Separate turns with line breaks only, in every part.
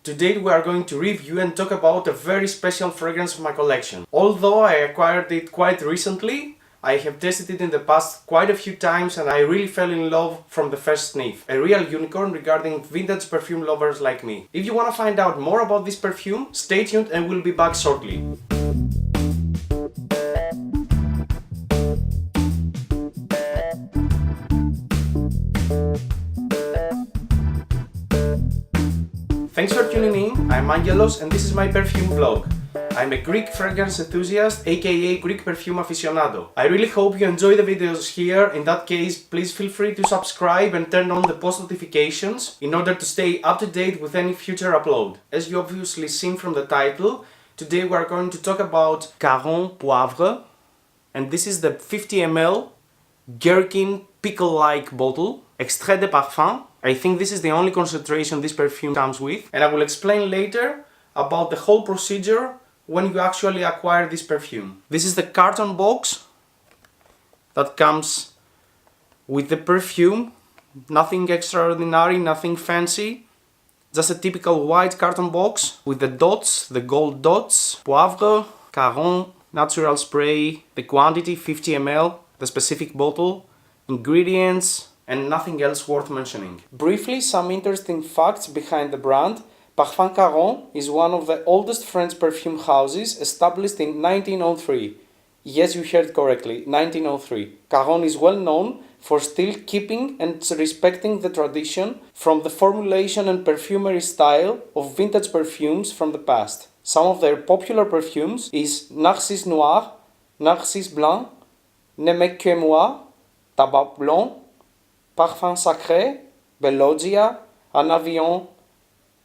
Today we are going to review and talk about a very special fragrance of my collection. Although I acquired it quite recently, I have tested it in the past quite a few times and I really fell in love from the first sniff. A real unicorn regarding vintage perfume lovers like me. If you want to find out more about this perfume, stay tuned and we'll be back shortly. Thanks for tuning in, I'm Angelos and this is my perfume vlog. I'm a Greek fragrance enthusiast, aka Greek perfume aficionado. I really hope you enjoy the videos here. In that case, please feel free to subscribe and turn on the post notifications in order to stay up to date with any future upload. As you obviously seen from the title, today we are going to talk about CARON POIVRE, and this is the 50 ml gherkin pickle-like bottle, extrait de parfum. I think this is the only concentration this perfume comes with, and I will explain later about the whole procedure when you actually acquire this perfume. This is the carton box that comes with the perfume. Nothing extraordinary, nothing fancy. Just a typical white carton box with the dots, the gold dots. Poivre, Caron, natural spray, the quantity 50 ml, the specific bottle, ingredients, and nothing else worth mentioning. Briefly, some interesting facts behind the brand. Parfum Caron is one of the oldest French perfume houses, established in 1903. Yes, you heard correctly, 1903. Caron is well known for still keeping and respecting the tradition from the formulation and perfumery style of vintage perfumes from the past. Some of their popular perfumes is Narcisse Noir, Narcisse Blanc, Ne me que moi, Tabac Blanc, Parfum Sacré, Bellogia, Un Avion,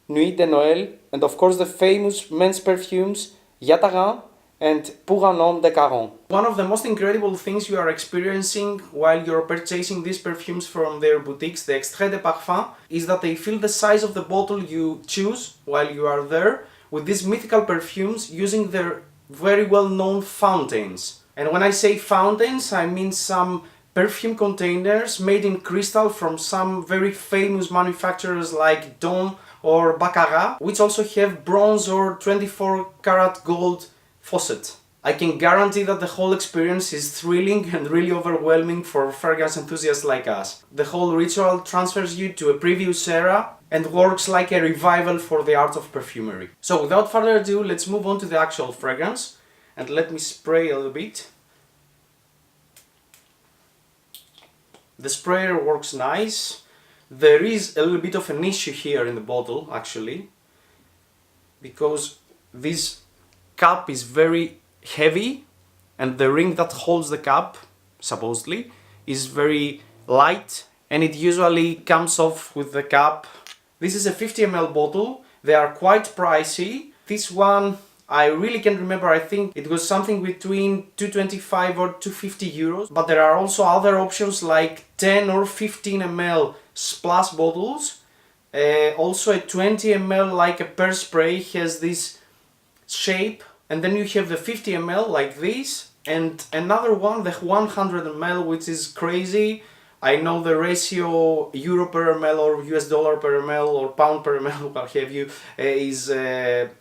Nuit de Noël, and of course the famous men's perfumes Yatarin and Pour un homme de Caron. One of the most incredible things you are experiencing while you're purchasing these perfumes from their boutiques, the extrait de parfum, is that they fill the size of the bottle you choose while you are there with these mythical perfumes using their very well-known fountains. And when I say fountains, I mean some perfume containers made in crystal from some very famous manufacturers like Dom or Baccarat, which also have bronze or 24 karat gold faucet. I can guarantee that the whole experience is thrilling and really overwhelming for fragrance enthusiasts like us. The whole ritual transfers you to a previous era and works like a revival for the art of perfumery. So without further ado, let's move on to the actual fragrance and let me spray a little bit. The sprayer works nice. There is a little bit of an issue here in the bottle actually, because this cap is very heavy and the ring that holds the cap, supposedly, is very light and it usually comes off with the cap. This is a 50 ml bottle. They are quite pricey. This one, I really can't remember, I think it was something between 225 or 250 euros. But there are also other options like 10 or 15 ml splash bottles. Also a 20 ml like a pear spray has this shape. And then you have the 50 ml like this. And another one, the 100 ml, which is crazy. I know the ratio euro per ml or US dollar per ml or pound per ml, what have you, is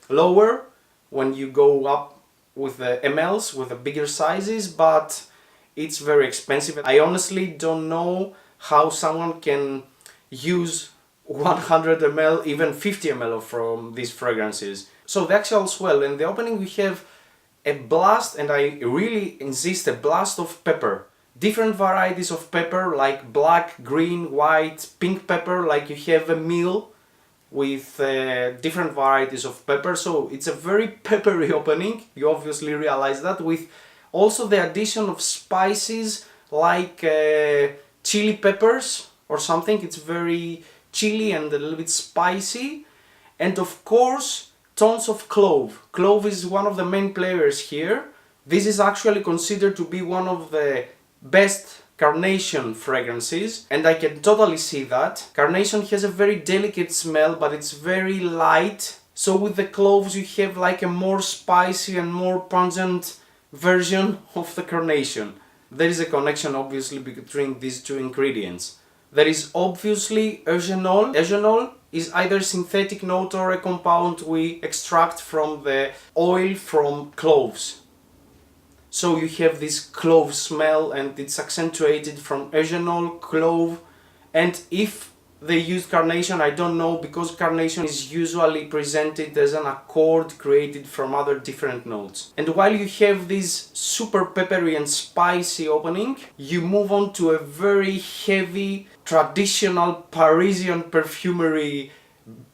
lower when you go up with the mls, with the bigger sizes, but it's very expensive. I honestly don't know how someone can use 100 ml, even 50 ml from these fragrances. So the actual swell, in the opening we have a blast, and I really insist, a blast of pepper. Different varieties of pepper like black, green, white, pink pepper, like you have a meal with different varieties of pepper, so it's a very peppery opening, you obviously realize that, with also the addition of spices like chili peppers or something. It's very chili and a little bit spicy, and of course tons of clove. Clove is one of the main players here. This is actually considered to be one of the best Carnation fragrances, and I can totally see that. Carnation has a very delicate smell, but it's very light. So with the cloves you have like a more spicy and more pungent version of the Carnation. There is a connection obviously between these two ingredients. There is obviously eugenol. Eugenol is either synthetic note or a compound we extract from the oil from cloves. So you have this clove smell, and it's accentuated from eugenol, clove, and if they use Carnation, I don't know, because Carnation is usually presented as an accord created from other different notes. And while you have this super peppery and spicy opening, you move on to a very heavy, traditional Parisian perfumery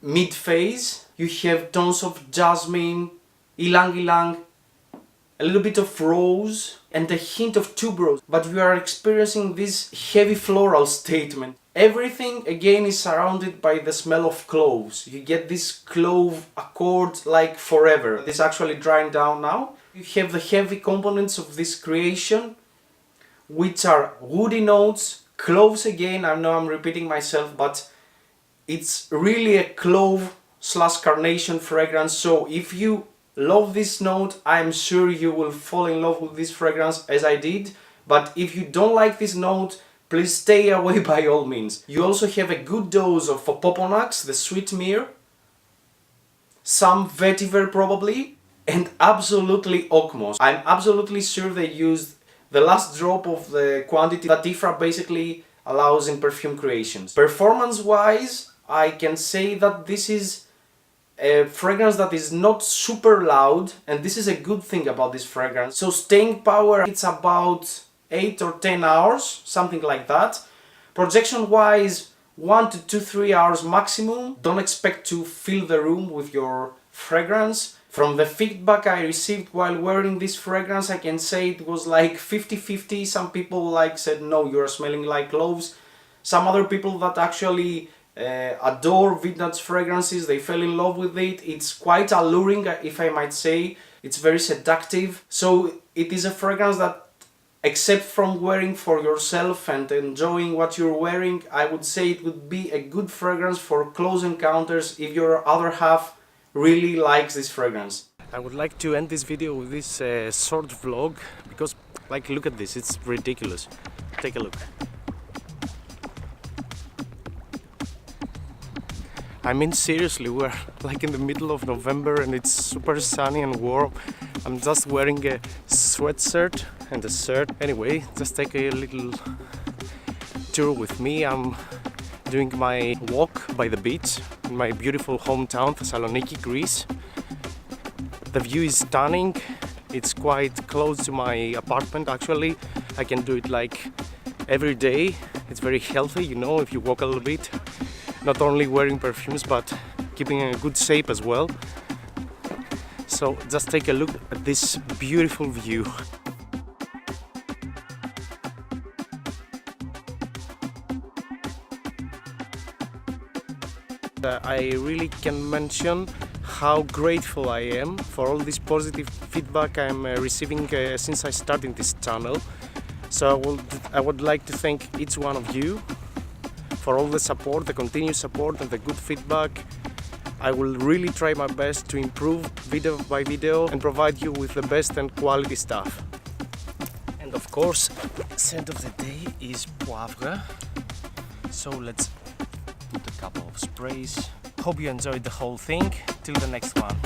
mid-phase. You have tones of jasmine, ylang ylang, a little bit of rose, and a hint of tuberose, but we are experiencing this heavy floral statement. Everything again is surrounded by the smell of cloves. You get this clove accord like forever. This is actually drying down now. You have the heavy components of this creation, which are woody notes, cloves again. I know I'm repeating myself, but it's really a clove / carnation fragrance. So if you love this note, I'm sure you will fall in love with this fragrance as I did. But if you don't like this note, please stay away by all means. You also have a good dose of Opoponax, the sweet myrrh, some vetiver probably, and absolutely Okmos. I'm absolutely sure they used the last drop of the quantity that Ifra basically allows in perfume creations. Performance wise, I can say that this is a fragrance that is not super loud, and this is a good thing about this fragrance. So staying power, it's about 8 or 10 hours, something like that. Projection wise, 1 to 3 hours maximum. Don't expect to fill the room with your fragrance. From the feedback I received while wearing this fragrance, I can say it was like 50-50. Some people said, no, you're smelling like cloves. Some other people that actually adore Vidnat's fragrances, they fell in love with it. It's quite alluring, if I might say. It's very seductive. So it is a fragrance that, except from wearing for yourself and enjoying what you're wearing, I would say it would be a good fragrance for close encounters if your other half really likes this fragrance. I would like to end this video with this short vlog because, look at this, it's ridiculous. Take a look. I mean, seriously, we're in the middle of November and it's super sunny and warm. I'm just wearing a sweatshirt and a shirt. Anyway, just take a little tour with me. I'm doing my walk by the beach in my beautiful hometown, Thessaloniki, Greece. The view is stunning. It's quite close to my apartment actually. I can do it every day. It's very healthy, you know, if you walk a little bit. Not only wearing perfumes, but keeping in a good shape as well. So just take a look at this beautiful view. I really can mention how grateful I am for all this positive feedback I'm receiving since I started this channel. So I would like to thank each one of you for all the support, the continued support and the good feedback. I will really try my best to improve video by video and provide you with the best and quality stuff. And of course, scent of the day is poivre. So let's put a couple of sprays. Hope you enjoyed the whole thing. Till the next one.